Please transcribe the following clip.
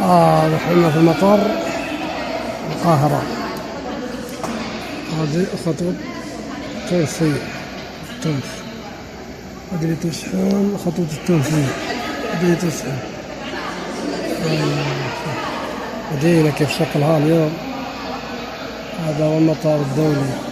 نحن في مطار القاهرة. هذه خطوط تونسية تونس. هذه اللي تشحن خطوط التونسية. هذه اللي تشحن مدينة كيف شكلها اليوم. هذا هو المطار الدولي.